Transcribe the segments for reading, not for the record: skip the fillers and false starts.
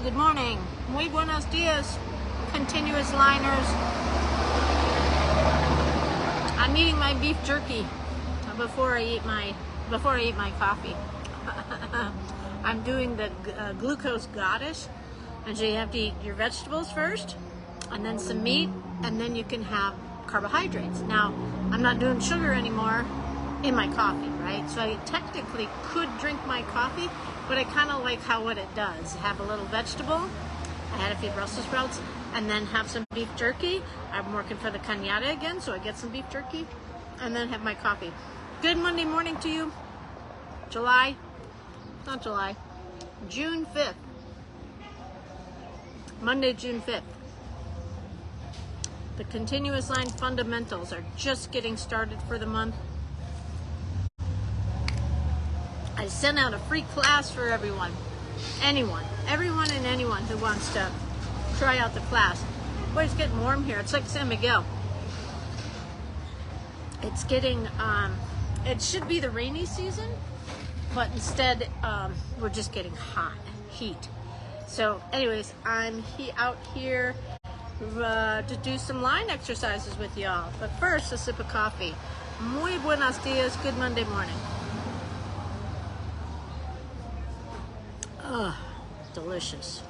good morning. Muy buenos dias, continuous liners. I'm eating my beef jerky before I eat my coffee. I'm doing the glucose goddess, and so you have to eat your vegetables first, and then some meat, and then you can have carbohydrates. Now, I'm not doing sugar anymore in my coffee, right? So I technically could drink my coffee, but I kind of like what it does. Have a little vegetable, I had a few Brussels sprouts, and then have some beef jerky. I'm working for the cañada again, so I get some beef jerky, and then have my coffee. Good Monday morning to you. June 5th. Monday, June 5th. The continuous line fundamentals are just getting started for the month. I sent out a free class for everyone and anyone who wants to try out the class. Boy, it's getting warm here. It's like San Miguel. It's getting, it should be the rainy season, but instead we're just getting heat. So anyways, I'm out here to do some line exercises with y'all. But first, a sip of coffee. Muy buenos dias, good Monday morning. Delicious.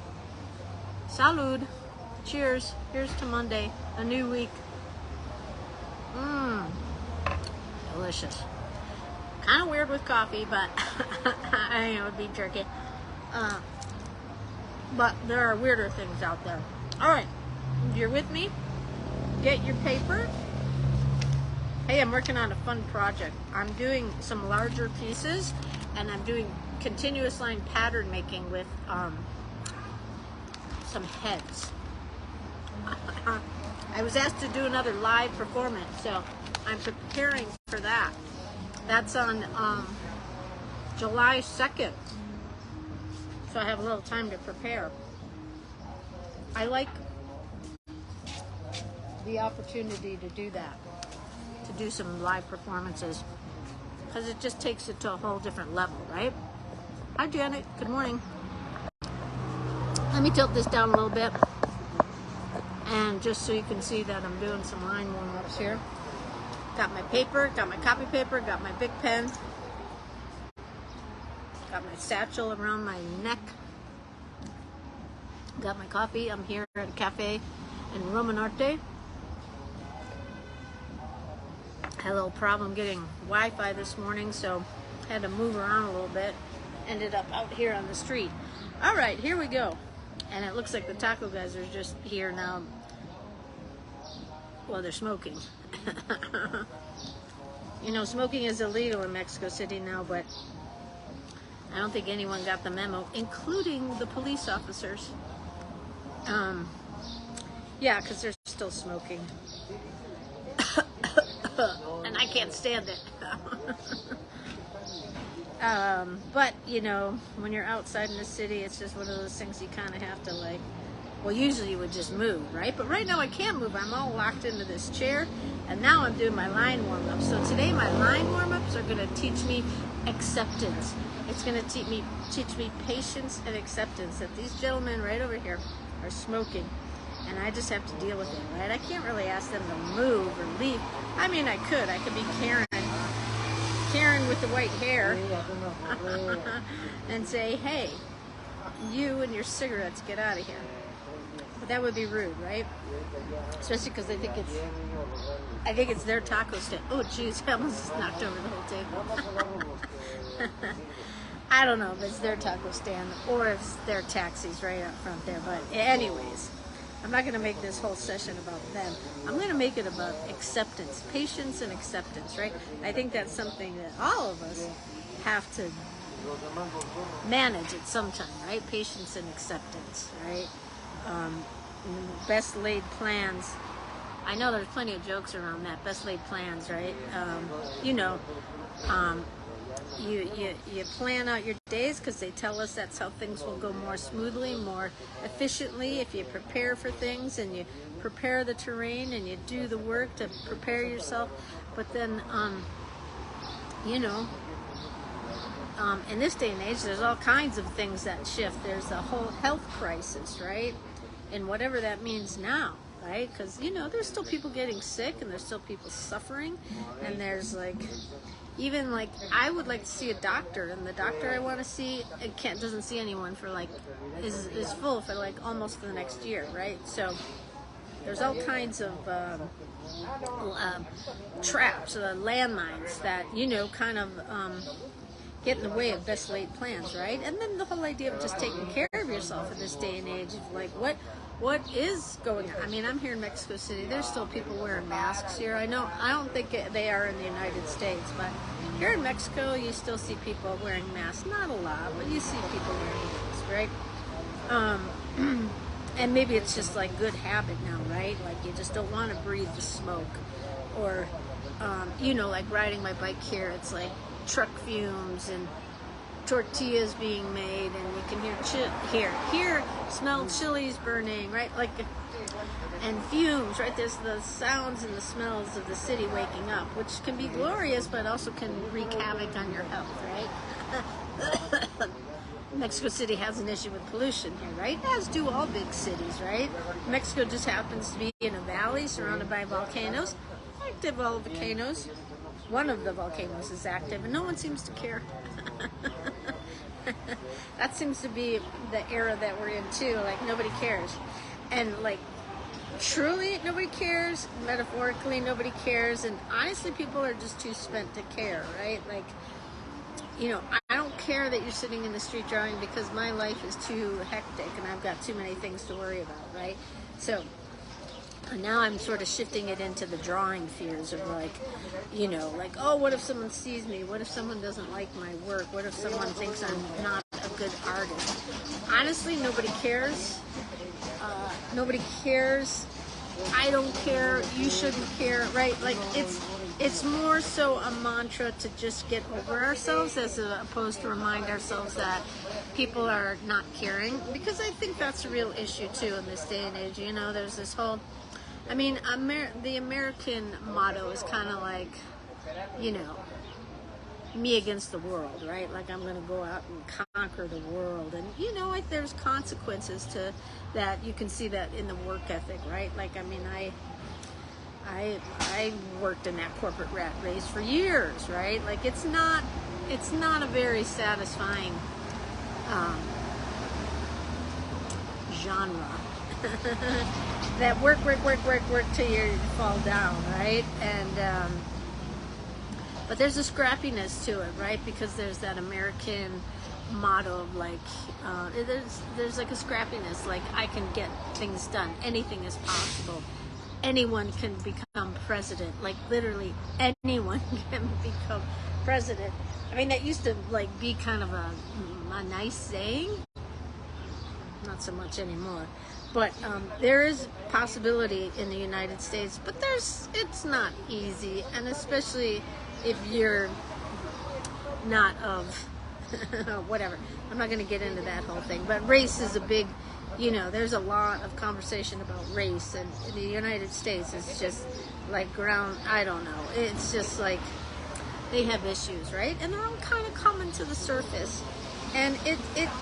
Salud. Cheers. Here's to Monday, a new week. Delicious. Kind of weird with coffee, but I know, beef jerky. But there are weirder things out there. All right, if you're with me, get your paper. Hey, I'm working on a fun project. I'm doing some larger pieces, and I'm doing continuous line pattern making with some heads. I was asked to do another live performance, so I'm preparing for that. That's on July 2nd, so I have a little time to prepare. I like the opportunity to do that, to do some live performances, because it just takes it to a whole different level, right? Hi, Janet. Good morning. Let me tilt this down a little bit, and just so you can see that I'm doing some line warm-ups here. Got my paper, got my copy paper, got my big pen, got my satchel around my neck, got my coffee. I'm here at a cafe in Romanarte. Had a little problem getting Wi-Fi this morning, so had to move around a little bit. Ended up out here on the street. All right, here we go. And it looks like the taco guys are just here now. Well, they're smoking. You know, smoking is illegal in Mexico City now, but I don't think anyone got the memo, including the police officers. Yeah, because they're still smoking. And I can't stand it. But, you know, when you're outside in the city, it's just one of those things you kind of have to, like, well, usually you would just move, right? But right now I can't move. I'm all locked into this chair, and now I'm doing my line warm-ups. So today my line warm-ups are going to teach me acceptance. It's going to teach me patience and acceptance, that these gentlemen right over here are smoking, and I just have to deal with it, right? I can't really ask them to move or leave. I mean, I could be Karen with the white hair and say, hey, you and your cigarettes, get out of here. But that would be rude, right? Especially because I think it's their taco stand. Oh, geez, I almost just knocked over the whole table. I don't know if it's their taco stand or if it's their taxis right up front there. But anyways, I'm not going to make this whole session about them. I'm going to make it about acceptance, patience and acceptance, right? I think that's something that all of us have to manage at some time, right? Patience and acceptance, right? Best laid plans. I know there's plenty of jokes around that. Best laid plans, right? You know, you plan out your days because they tell us that's how things will go more smoothly, more efficiently if you prepare for things and you prepare the terrain and you do the work to prepare yourself. But then, you know, in this day and age, there's all kinds of things that shift. There's a whole health crisis, right? And whatever that means now, right? Because, you know, there's still people getting sick and there's still people suffering. And there's like, even like, I would like to see a doctor, and the doctor I want to see, doesn't see anyone for like, is full for like almost the next year, right? So there's all kinds of traps, landmines that, you know, kind of get in the way of best laid plans, right? And then the whole idea of just taking care of yourself in this day and age of like, what is going on? I mean, I'm here in Mexico City. There's still people wearing masks here. I don't think they are in the United States, but here in Mexico, you still see people wearing masks. Not a lot, but you see people wearing masks, right? And maybe it's just like good habit now, right? Like you just don't want to breathe the smoke. Or, you know, like riding my bike here, it's like truck fumes and tortillas being made, and you can hear smell chilies burning, right? Like, and fumes, right? There's the sounds and the smells of the city waking up, which can be glorious, but also can wreak havoc on your health, right? Mexico City has an issue with pollution here, right? As do all big cities, right? Mexico just happens to be in a valley surrounded by volcanoes, active volcanoes. One of the volcanoes is active, and no one seems to care. That seems to be the era that we're in too. Like nobody cares, and like truly nobody cares. Metaphorically, nobody cares, and honestly, people are just too spent to care, right? Like, you know, I don't care that you're sitting in the street drawing because my life is too hectic and I've got too many things to worry about, right? So now I'm sort of shifting it into the drawing fears of like, you know, like, oh, what if someone sees me? What if someone doesn't like my work? What if someone thinks I'm not a good artist? Honestly, nobody cares. Nobody cares. I don't care. You shouldn't care, right? Like it's more so a mantra to just get over ourselves as opposed to remind ourselves that people are not caring, because I think that's a real issue too in this day and age. You know, there's this whole, I mean, the American motto is kind of like, you know, me against the world, right? Like I'm going to go out and conquer the world. And, you know, like there's consequences to that. You can see that in the work ethic, right? Like, I mean, I worked in that corporate rat race for years, right? Like it's not a very satisfying genre. That work till you fall down, right? And but there's a scrappiness to it, right? Because there's that American motto of like, there's like a scrappiness, like I can get things done. Anything is possible. Anyone can become president. Like literally anyone can become president. I mean, that used to like be kind of a nice saying. Not so much anymore. But there is possibility in the United States, but it's not easy, and especially if you're not of whatever. I'm not going to get into that whole thing, but race is a big, you know, there's a lot of conversation about race, and in the United States it's just like I don't know, it's just like they have issues, right? And they're all kind of coming to the surface, and it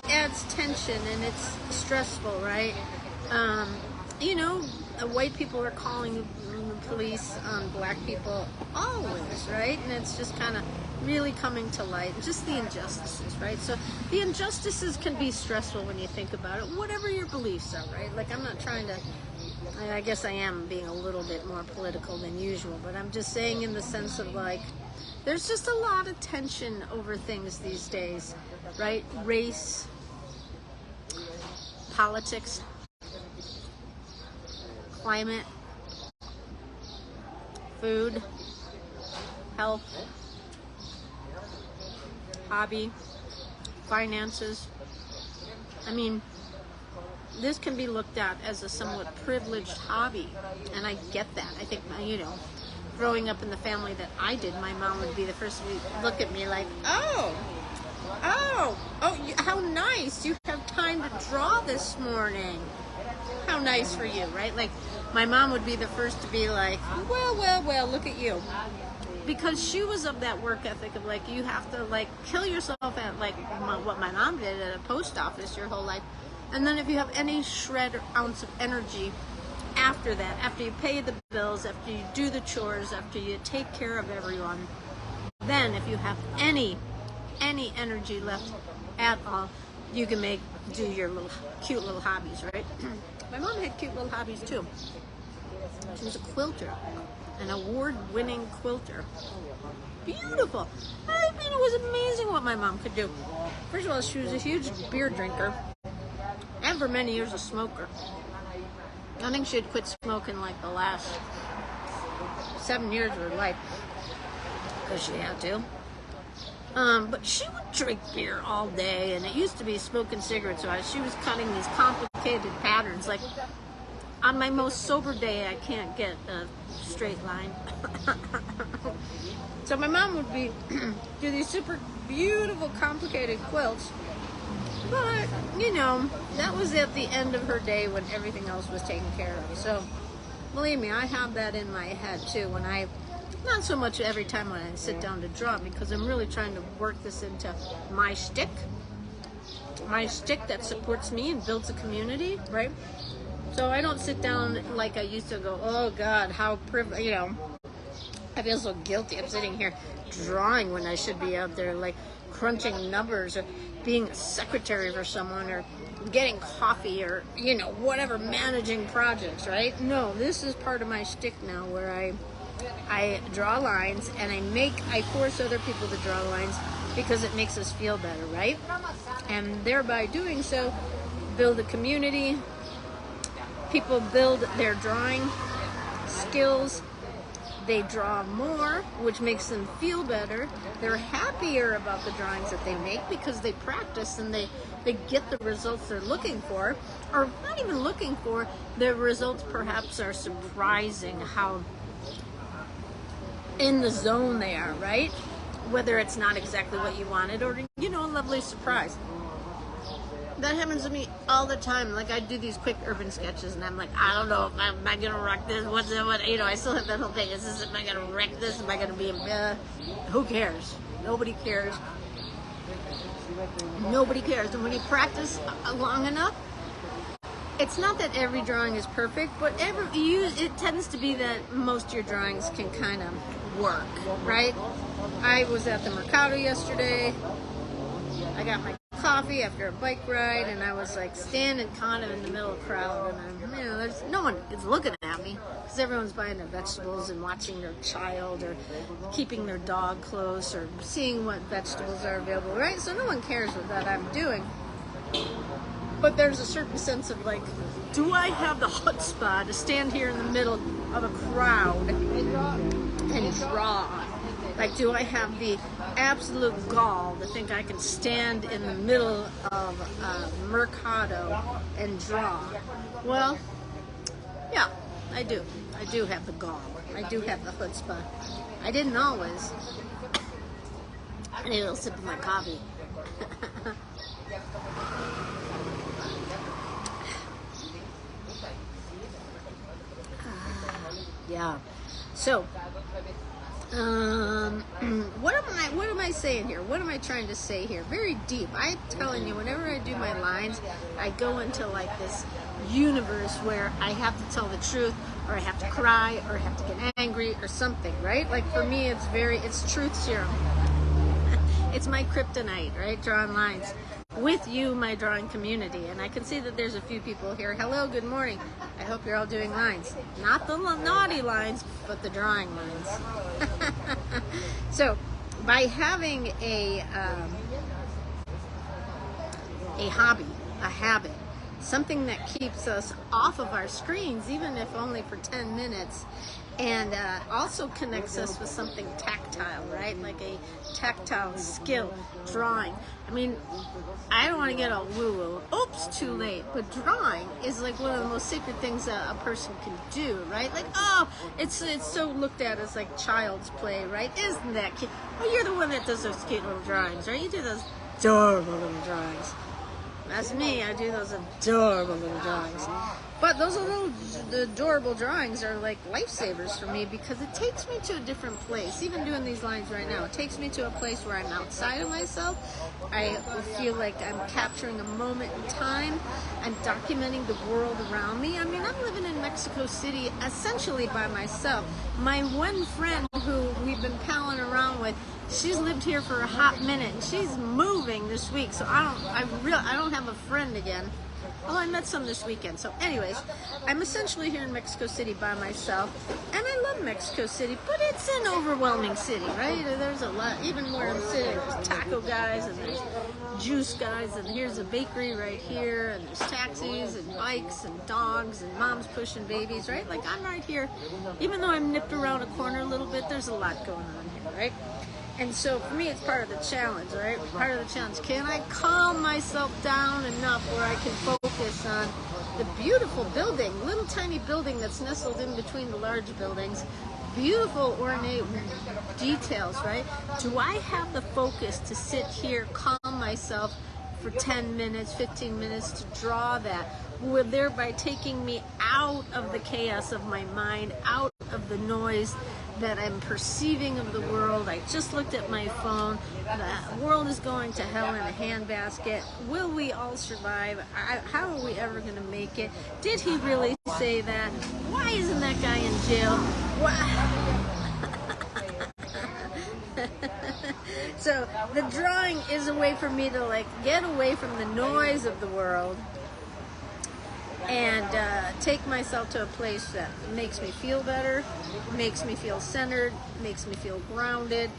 adds tension, and it's stressful, right? You know, white people are calling the police on black people always, right? And it's just kind of really coming to light, just the injustices, right? So the injustices can be stressful when you think about it, whatever your beliefs are, right? Like I'm not trying to, I guess I am being a little bit more political than usual, but I'm just saying in the sense of like, there's just a lot of tension over things these days, right? Race, politics, climate, food, health, hobby, finances. I mean, this can be looked at as a somewhat privileged hobby, and I get that. I think, you know, growing up in the family that I did, my mom would be the first to look at me like, oh, how nice, you have time to draw this morning. How nice for you, right? Like, my mom would be the first to be like, well, look at you. because she was of that work ethic of like, you have to like kill yourself at like what my mom did at a post office your whole life. And then if you have any shred or ounce of energy after that, after you pay the bills, after you do the chores, after you take care of everyone, then if you have any energy left at all, you can do your little cute little hobbies, right? My mom had cute little hobbies too. She was a quilter, an award-winning quilter. Beautiful. I mean, it was amazing what my mom could do. First of all, she was a huge beer drinker, and for many years a smoker. I think she had quit smoking like the last 7 years of her life, because she had to. But she would drink beer all day, and it used to be smoking cigarettes. So she was cutting these complicated patterns. Like, on my most sober day, I can't get a straight line. So my mom would do these super beautiful, complicated quilts. But, you know, that was at the end of her day when everything else was taken care of. So, believe me, I have that in my head, too, when not so much every time when I sit down to draw, because I'm really trying to work this into my shtick that supports me and builds a community, right? So I don't sit down like I used to go, oh God, how privileged, you know, I feel so guilty. I'm sitting here drawing when I should be out there like crunching numbers or being a secretary for someone or getting coffee or, you know, whatever, managing projects, right? No, this is part of my shtick now where I draw lines and I force other people to draw lines because it makes us feel better, right? And thereby doing so, build a community. People build their drawing skills. They draw more, which makes them feel better. They're happier about the drawings that they make because they practice and they get the results they're looking for, or not even looking for. The results perhaps are surprising how in the zone they are, right? Whether it's not exactly what you wanted or, you know, a lovely surprise. That happens to me all the time. Like, I do these quick urban sketches, and I'm like, I don't know, am I going to wreck this? You know, I still have that whole thing. Am I going to wreck this? Am I going to be, who cares? Nobody cares. Nobody cares. And when you practice long enough, it's not that every drawing is perfect, but it tends to be that most of your drawings can kind of work, right? I was at the Mercado yesterday. I got my coffee after a bike ride, and I was like standing kind of in the middle of the crowd, and there's no one is looking at me because everyone's buying their vegetables and watching their child or keeping their dog close or seeing what vegetables are available, right? So no one cares what that I'm doing. But there's a certain sense of like, do I have the chutzpah to stand here in the middle of a crowd and draw? Like, do I have the absolute gall to think I can stand in the middle of Mercado and draw? Well, yeah, I do. I do have the gall. I do have the chutzpah. I didn't always. I need a little sip of my coffee. Yeah. So, what am I saying here? What am I trying to say here? Very deep. I'm telling you, whenever I do my lines, I go into like this universe where I have to tell the truth, or I have to cry, or I have to get angry, or something, right? Like for me, it's truth serum. It's my kryptonite, right? Drawing lines with you, my drawing community. And I can see that there's a few people here. Hello, good morning. I hope you're all doing lines. Not the naughty lines, but the drawing lines. So, by having a hobby, a habit, something that keeps us off of our screens, even if only for 10 minutes, and also connects us with something tactile, right? Like a tactile skill, drawing. I mean, I don't want to get all woo-woo. Oops, too late. But drawing is like one of the most sacred things a person can do, right? Like, oh, it's so looked at as like child's play, right? Isn't that cute? Well, you're the one that does those cute little drawings, right? You do those adorable little drawings. That's me. I do those adorable little drawings. But those little adorable drawings are like lifesavers for me because it takes me to a different place. Even doing these lines right now, it takes me to a place where I'm outside of myself. I feel like I'm capturing a moment in time. I'm documenting the world around me. I mean, I'm living in Mexico City essentially by myself. My one friend who we've been palling around with, she's lived here for a hot minute, and she's moving this week, so I don't have a friend again. Well, I met some this weekend. So anyways, I'm essentially here in Mexico City by myself, and I love Mexico City, but it's an overwhelming city, right? There's a lot, even where I'm sitting, there's taco guys, and there's juice guys, and here's a bakery right here, and there's taxis, and bikes, and dogs, and moms pushing babies, right? Like, I'm right here. Even though I'm nipped around a corner a little bit, there's a lot going on here, right? And so for me, it's part of the challenge, right? Part of the challenge. Can I calm myself down enough where I can focus on the beautiful building, little tiny building that's nestled in between the large buildings, beautiful ornate details, right? Do I have the focus to sit here, calm myself for 10 minutes, 15 minutes to draw that, thereby taking me out of the chaos of my mind, out of the noise that I'm perceiving of the world. I just looked at my phone. The world is going to hell in a handbasket. Will we all survive? How are we ever going to make it? Did he really say that? Why isn't that guy in jail? So the drawing is a way for me to like get away from the noise of the world and take myself to a place that makes me feel better, makes me feel centered, makes me feel grounded,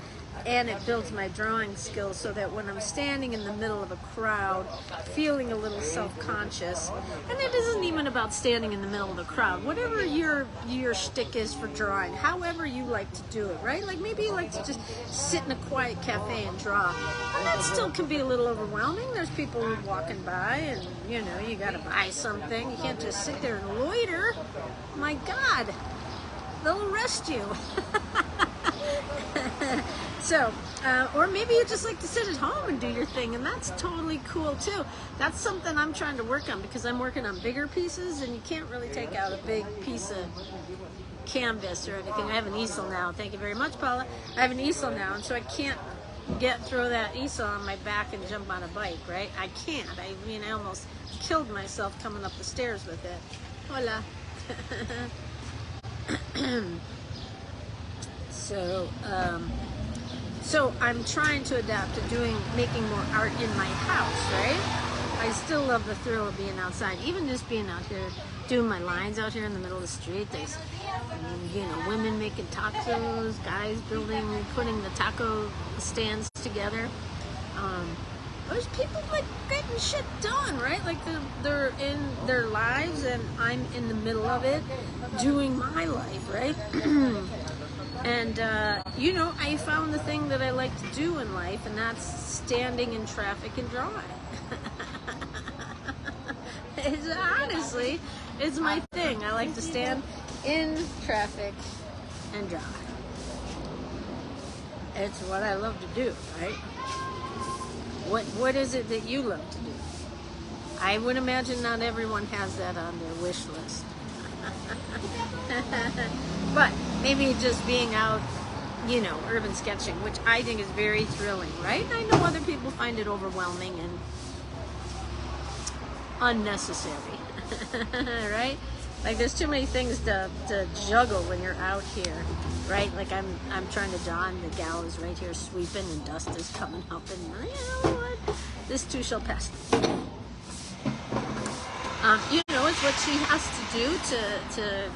and it builds my drawing skills so that when I'm standing in the middle of a crowd, feeling a little self-conscious, and it isn't even about standing in the middle of the crowd, whatever your shtick is for drawing, however you like to do it, right? Like maybe you like to just sit in a quiet cafe and draw. And that still can be a little overwhelming. There's people walking by and, you know, you gotta buy something. You can't just sit there and loiter. My God, they'll arrest you. So, or maybe you just like to sit at home and do your thing, and that's totally cool too. That's something I'm trying to work on because I'm working on bigger pieces, and you can't really take out a big piece of canvas or anything. I have an easel now. Thank you very much, Paula. I have an easel now, and so I can't throw that easel on my back and jump on a bike, right? I can't. I mean, I almost killed myself coming up the stairs with it. Hola. So I'm trying to adapt to making more art in my house, right? I still love the thrill of being outside, even just being out here, doing my lines out here in the middle of the street. There's, you know, women making tacos, guys putting the taco stands together. There's people like getting shit done, right? Like they're in their lives and I'm in the middle of it, doing my life, right? And, you know, I found the thing that I like to do in life, and that's standing in traffic and drawing. Honestly, it's my thing. I like to stand in traffic and draw. It's what I love to do, right? What is it that you love to do? I would imagine not everyone has that on their wish list. But maybe just being out, you know, urban sketching, which I think is very thrilling, right? I know other people find it overwhelming and unnecessary, right? Like there's too many things to juggle when you're out here, right? Like I'm trying to draw and the gal is right here sweeping and dust is coming up and you know what? This too shall pass. You know, it's what she has to do to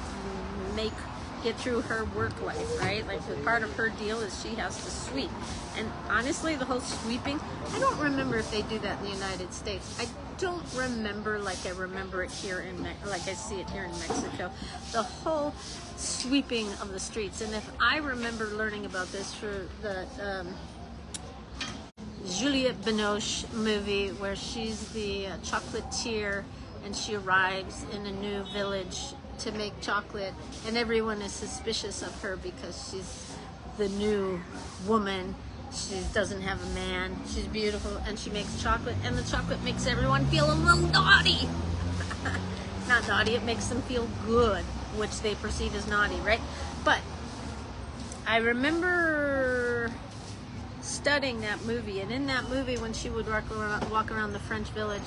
get through her work life, right? Like the part of her deal is she has to sweep. And honestly, the whole sweeping, I don't remember if they do that in the United States. I don't remember like I remember it here like I see it here in Mexico. The whole sweeping of the streets. And if I remember learning about this for the Juliette Binoche movie where she's the chocolatier and she arrives in a new village to make chocolate and everyone is suspicious of her because she's the new woman She doesn't have a man. She's beautiful, and she makes chocolate, and the chocolate makes everyone feel a little naughty. Not naughty, it makes them feel good, which they perceive as naughty, right? But I remember studying that movie, and in that movie, when she would walk around the French village,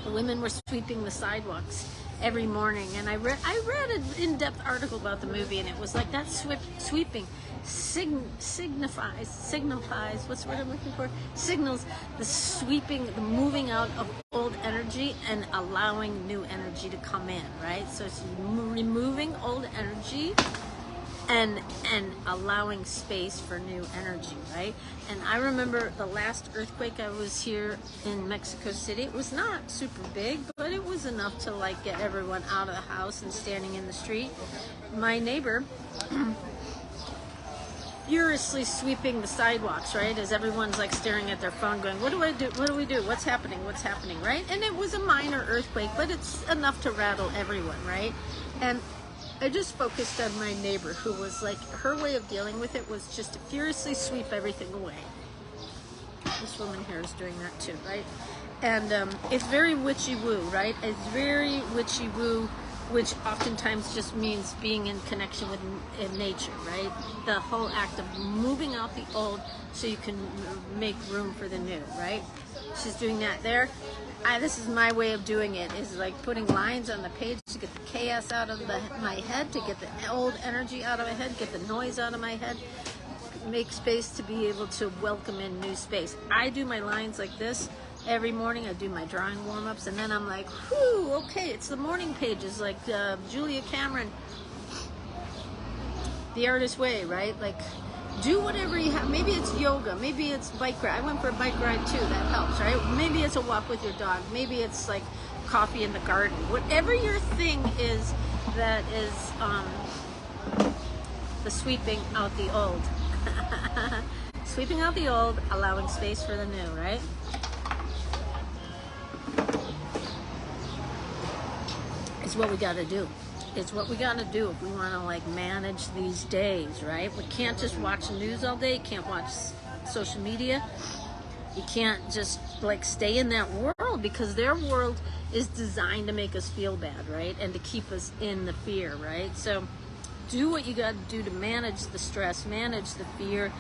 the women were sweeping the sidewalks every morning, and I read an in-depth article about the movie, and it was like that sweeping signifies, what's the word I'm looking for? Signals the sweeping, the moving out of old energy and allowing new energy to come in, right? So it's removing old energy and allowing space for new energy, right? And I remember the last earthquake, I was here in Mexico City. It was not super big, but it was enough to like get everyone out of the house and standing in the street. My neighbor furiously sweeping the sidewalks, right? As everyone's like staring at their phone going, what do I do? What do we do? What's happening? What's happening, right? And it was a minor earthquake, but it's enough to rattle everyone, right? And I just focused on my neighbor, who was like, her way of dealing with it was just to furiously sweep everything away. This woman here is doing that too, right? And it's very witchy-woo, right? It's very witchy-woo, which oftentimes just means being in connection with nature, right? The whole act of moving out the old so you can make room for the new, right? She's doing that there. This is my way of doing it, is like putting lines on the page to get the chaos out of my head, to get the old energy out of my head, get the noise out of my head, make space to be able to welcome in new space. I do my lines like this every morning. I do my drawing warm-ups, and then I'm like, whew, okay, it's the morning pages, like Julia Cameron, The Artist's Way, right? Like, do whatever you have. Maybe it's yoga, maybe it's bike ride. I went for a bike ride too, that helps, right? Maybe it's a walk with your dog, maybe it's like coffee in the garden. Whatever your thing is, that is the sweeping out the old. Sweeping out the old, allowing space for the new, right? It's what we got to do. It's what we got to do if we want to like manage these days, right? We can't just watch the news all day. You can't watch social media. You can't just like stay in that world, because their world is designed to make us feel bad, right? And to keep us in the fear, right? So do what you got to do to manage the stress, manage the fear,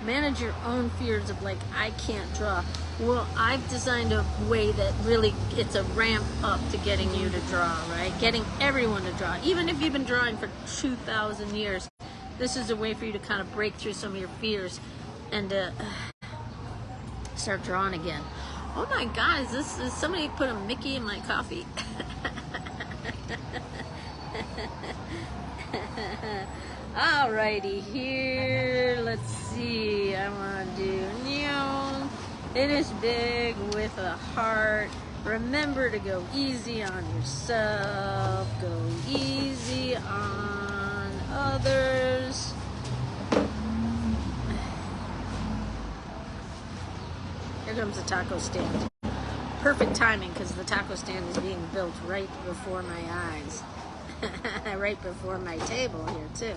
manage your own fears of like, I can't draw. Well, I've designed a way that really, it's a ramp up to getting you to draw, right? Getting everyone to draw. Even if you've been drawing for 2,000 years, this is a way for you to kind of break through some of your fears and start drawing again. Oh my God, is somebody put a Mickey in my coffee? Alrighty, here, let's see, I want to do neon. It is big with a heart. Remember to go easy on yourself, go easy on others. Here comes the taco stand. Perfect timing, because the taco stand is being built right before my eyes. Right before my table here too.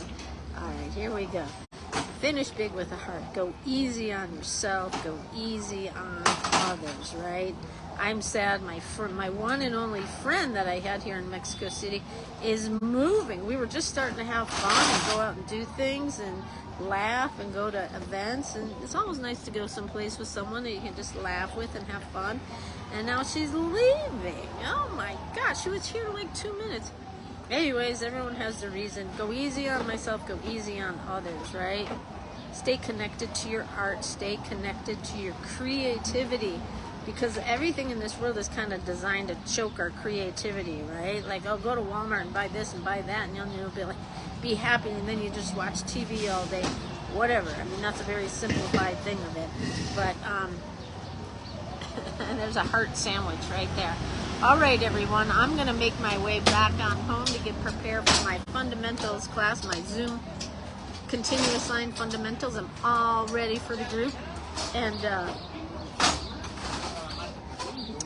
Alright, here we go. Finish big with a heart. Go easy on yourself. Go easy on others, right? I'm sad my one and only friend that I had here in Mexico City is moving. We were just starting to have fun and go out and do things and laugh and go to events, and it's always nice to go someplace with someone that you can just laugh with and have fun. And now she's leaving. Oh my gosh, she was here like 2 minutes. Anyways, everyone has their reason. Go easy on myself, go easy on others, right? Stay connected to your art, stay connected to your creativity, because everything in this world is kind of designed to choke our creativity, right? Like, oh, go to Walmart and buy this and buy that, and you'll be like, be happy, and then you just watch TV all day, whatever. I mean, that's a very simplified thing of it, but and there's a heart sandwich right there. All right, everyone, I'm going to make my way back on home to get prepared for my fundamentals class, my Zoom continuous line fundamentals. I'm all ready for the group. And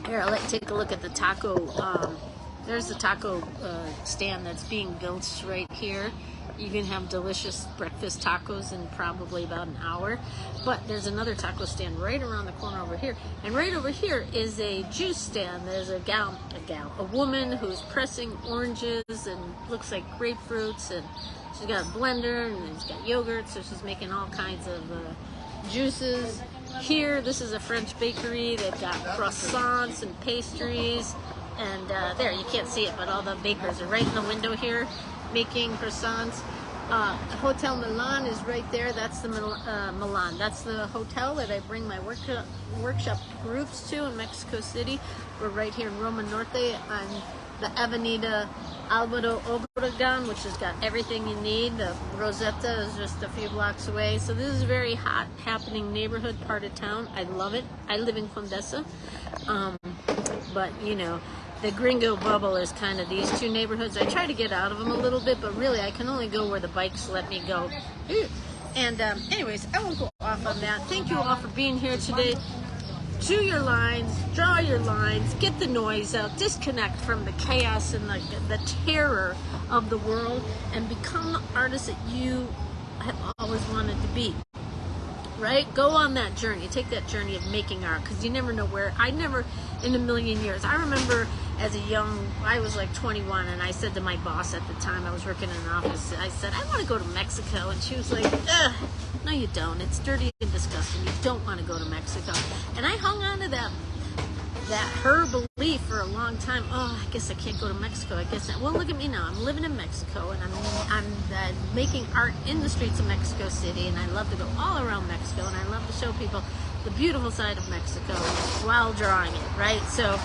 here, take a look at the taco There's the taco stand that's being built right here. You can have delicious breakfast tacos in probably about an hour. But there's another taco stand right around the corner over here. And right over here is a juice stand. There's a woman who's pressing oranges and looks like grapefruits. And she's got a blender and she's got yogurt. So she's making all kinds of juices. Here, this is a French bakery. They've got croissants and pastries. And there, you can't see it, but all the bakers are right in the window here making croissants. Hotel Milan is right there. That's the Milan. That's the hotel that I bring my workshop groups to in Mexico City. We're right here in Roma Norte on the Avenida Alvaro Obregon, which has got everything you need. The Rosetta is just a few blocks away. So this is a very hot, happening neighborhood part of town. I love it. I live in Condesa. But, you know, the gringo bubble is kind of these two neighborhoods. I try to get out of them a little bit, but really I can only go where the bikes let me go. And anyways, I won't go off on that. Thank you all for being here today. Do your lines, draw your lines, get the noise out, disconnect from the chaos and the terror of the world, and become the artist that you have always wanted to be. Right? Go on that journey. Take that journey of making art, because you never know where. I never in a million years. I remember as I was like 21, and I said to my boss at the time, I was working in an office, I said, I want to go to Mexico. And she was like, ugh, no you don't. It's dirty and disgusting. You don't want to go to Mexico. And I hung on to that her belief for a long time. Oh, I guess I can't go to Mexico. I guess not. Well, look at me now. I'm living in Mexico, and I'm making art in the streets of Mexico City, and I love to go all around Mexico, and I love to show people the beautiful side of Mexico while drawing it, right? So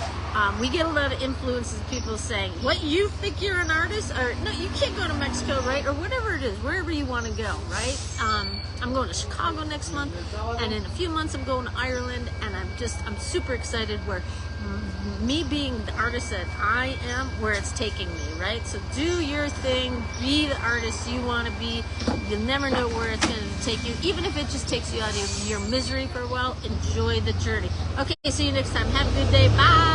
we get a lot of influences of people saying, what, you think you're an artist? Or, no, you can't go to Mexico, right? Or whatever it is, wherever you want to go, right? I'm going to Chicago next month, and in a few months I'm going to Ireland, and I'm super excited where me being the artist that I am, where it's taking me, right? So do your thing, be the artist you want to be. You'll never know where it's going to take you. Even if it just takes you out of your misery for a while, enjoy the journey. Okay, see you next time. Have a good day. Bye.